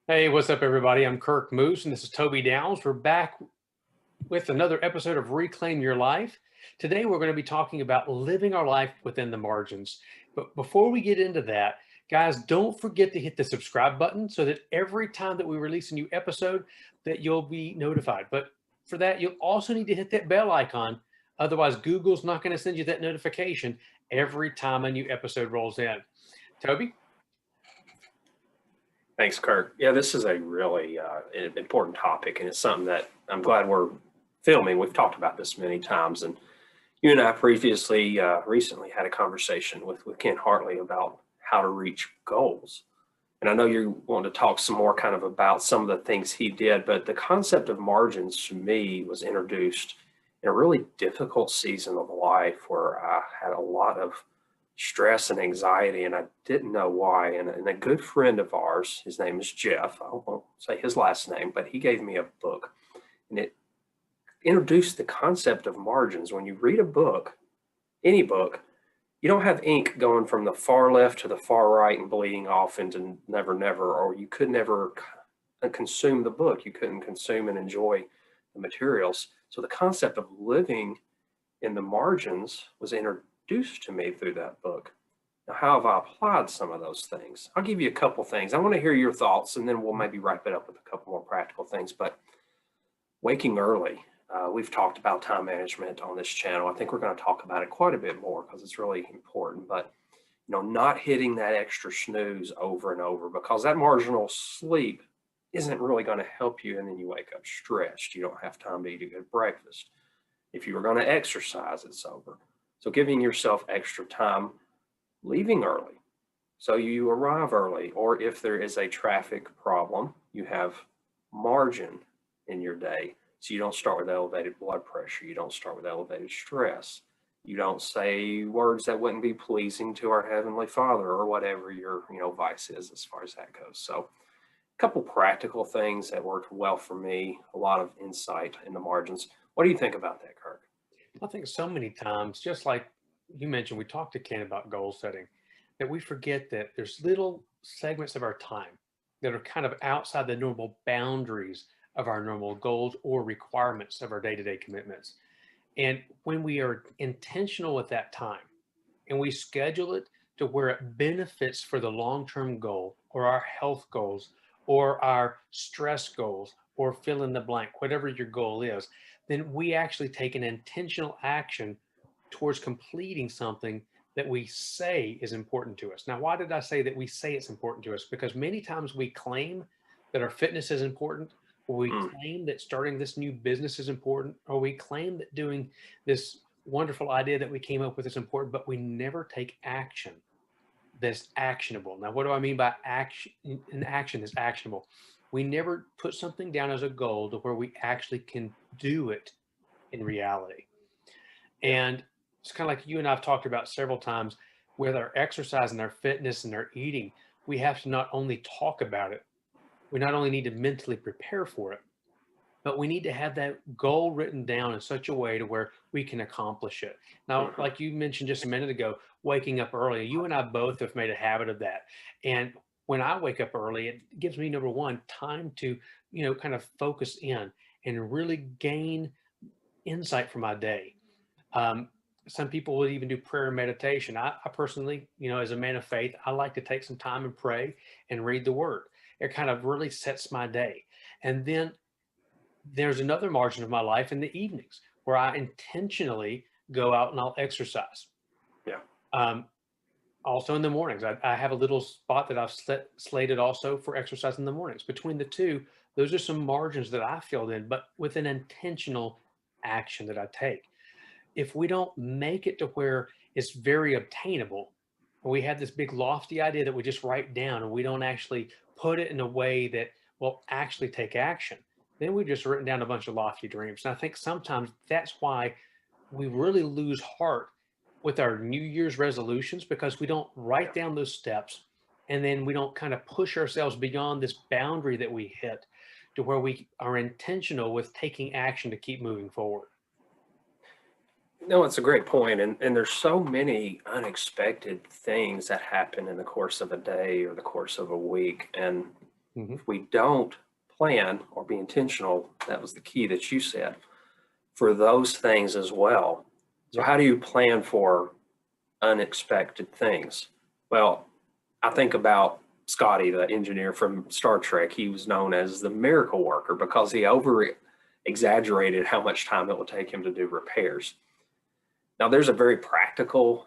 Hey, what's up, everybody? I'm Kirk Moose, and this is Toby Downs. We're back with another episode of Reclaim Your Life. Today, we're going to be talking about living our life within the margins. But before we get into that, guys, don't forget to hit the subscribe button so that every time that we release a new episode, that you'll be notified. But for that, you'll also need to hit that bell icon. Otherwise, Google's not going to send you that notification every time a new episode rolls in. Toby? Thanks, Kirk. Yeah, this is a really important topic, and it's something that I'm glad we're filming. We've talked about this many times, and you and I recently had a conversation with Ken Hartley about how to reach goals. And I know you want to talk some more kind of about some of the things he did, but the concept of margins to me was introduced in a really difficult season of life where I had a lot of stress and anxiety, and I didn't know why. And a good friend of ours, his name is Jeff, I won't say his last name, but he gave me a book, and it introduced the concept of margins. When you read a book, any book, you don't have ink going from the far left to the far right and bleeding off into never, never, or you could never consume the book. You couldn't consume and enjoy the materials. So the concept of living in the margins was introduced to me through that book. Now, how have I applied some of those things? I'll give you a couple things. I want to hear your thoughts, and then we'll maybe wrap it up with a couple more practical things. But waking early, we've talked about time management on this channel. I think we're going to talk about it quite a bit more because it's really important. But not hitting that extra snooze over and over, because that marginal sleep isn't really going to help you, and then you wake up stressed. You don't have time to eat a good breakfast. If you were going to exercise, it's over. So giving yourself extra time, leaving early so you arrive early, or if there is a traffic problem, you have margin in your day. So you don't start with elevated blood pressure. You don't start with elevated stress. You don't say words that wouldn't be pleasing to our Heavenly Father, or whatever your vice is as far as that goes. So a couple practical things that worked well for me, a lot of insight in the margins. What do you think about that, Kirk? I think so many times, just like you mentioned, we talked to Ken about goal setting, that we forget that there's little segments of our time that are kind of outside the normal boundaries of our normal goals or requirements of our day-to-day commitments. And when we are intentional with that time and we schedule it to where it benefits for the long-term goal or our health goals or our stress goals or fill in the blank, whatever your goal is, then we actually take an intentional action towards completing something that we say is important to us. Now, why did I say that we say it's important to us? Because many times we claim that our fitness is important, or we Mm, claim that starting this new business is important, or we claim that doing this wonderful idea that we came up with is important, but we never take action that's actionable. Now, what do I mean by action? An action is actionable. We never put something down as a goal to where we actually can do it in reality. yeah. And it's kind of like you and I've talked about several times with our exercise and our fitness and our eating, we have to not only talk about it, we not only need to mentally prepare for it, but we need to have that goal written down in such a way to where we can accomplish it. Now, Mhm. like you mentioned just a minute ago, waking up early, you and I both have made a habit of that. And when I wake up early, it gives me, number one, time to, kind of focus in and really gain insight for my day. Um, some people would even do prayer and meditation. I personally, as a man of faith, I like to take some time and pray and read the word. It kind of really sets my day. And then there's another margin of my life in the evenings where I intentionally go out and I'll exercise. Yeah. Um, Also in the mornings, I have a little spot that I've slated also for exercise in the mornings. Between the two, those are some margins that I filled in, but with an intentional action that I take. If we don't make it to where it's very obtainable, we have this big lofty idea that we just write down and we don't actually put it in a way that will actually take action, then we've just written down a bunch of lofty dreams. And I think sometimes that's why we really lose heart with our New Year's resolutions, because we don't Yeah. write down those steps and then we don't kind of push ourselves beyond this boundary that we hit to where we are intentional with taking action to keep moving forward. No, it's a great point. And there's so many unexpected things that happen in the course of a day or the course of a week. And Mhm. If we don't plan or be intentional, that was the key that you said, for those things as well. So Yep. how do you plan for unexpected things? Well, I think about Scotty, the engineer from Star Trek. He was known as the miracle worker because he over exaggerated how much time it would take him to do repairs. Now, there's a very practical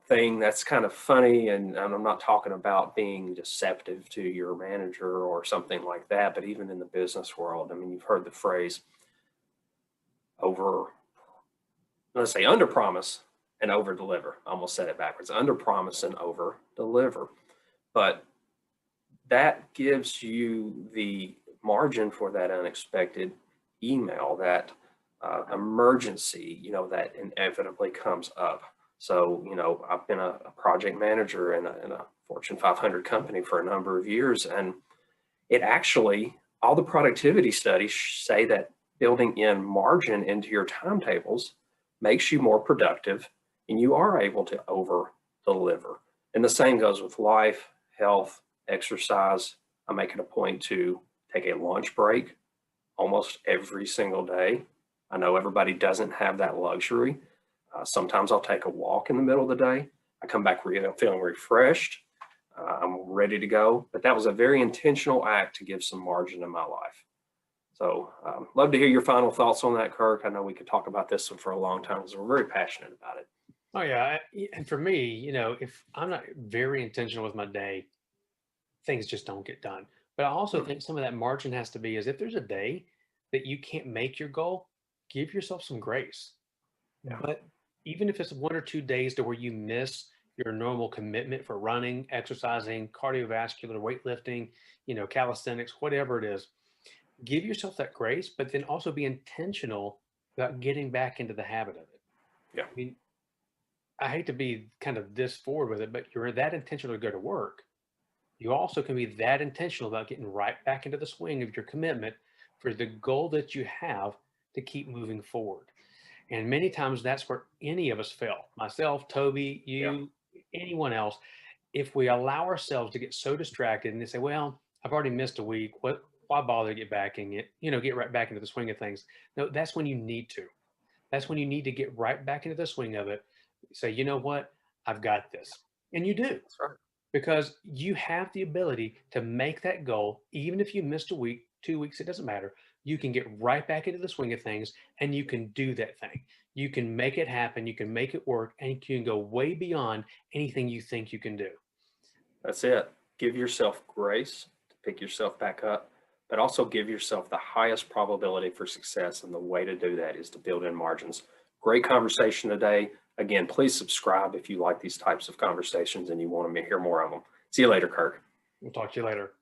thing that's kind of funny, and I'm not talking about being deceptive to your manager or something like that, but even in the business world, I mean, you've heard the phrase over, let's say, under promise and over deliver. I almost said it backwards: under promise and over deliver. But that gives you the margin for that unexpected email, that emergency, that inevitably comes up. So, I've been a project manager in a Fortune 500 company for a number of years, and it actually, all the productivity studies say that building in margin into your timetables makes you more productive, and you are able to over deliver. And the same goes with life, health, exercise. I make it a point to take a lunch break almost every single day. I know everybody doesn't have that luxury. Sometimes I'll take a walk in the middle of the day. I come back feeling refreshed. I'm ready to go. But that was a very intentional act to give some margin in my life. So love to hear your final thoughts on that, Kirk. I know we could talk about this one for a long time because we're very passionate about it. Oh yeah, and for me, if I'm not very intentional with my day, things just don't get done. But I also Hmm. think some of that margin has to be is if there's a day that you can't make your goal, give yourself some grace. Yeah. But even if it's 1 or 2 days to where you miss your normal commitment for running, exercising, cardiovascular, weightlifting, calisthenics, whatever it is, give yourself that grace, but then also be intentional about getting back into the habit of it. Yeah. I mean, I hate to be kind of this forward with it, but you're that intentional to go to work. You also can be that intentional about getting right back into the swing of your commitment for the goal that you have to keep moving forward. And many times that's where any of us fail. Myself, Toby, Yeah. you, anyone else. If we allow ourselves to get so distracted and they say, well, I've already missed a week. Why bother to get back in it? Get right back into the swing of things. No, that's when you need to. That's when you need to get right back into the swing of it. Say, you know what? I've got this. And you do, That's right. because you have the ability to make that goal. Even if you missed a week, 2 weeks, it doesn't matter. You can get right back into the swing of things and you can do that thing. You can make it happen. You can make it work, and you can go way beyond anything you think you can do. That's it. Give yourself grace to pick yourself back up, but also give yourself the highest probability for success. And the way to do that is to build in margins. Great conversation today. Again, please subscribe if you like these types of conversations and you want to hear more of them. See you later, Kirk. We'll talk to you later.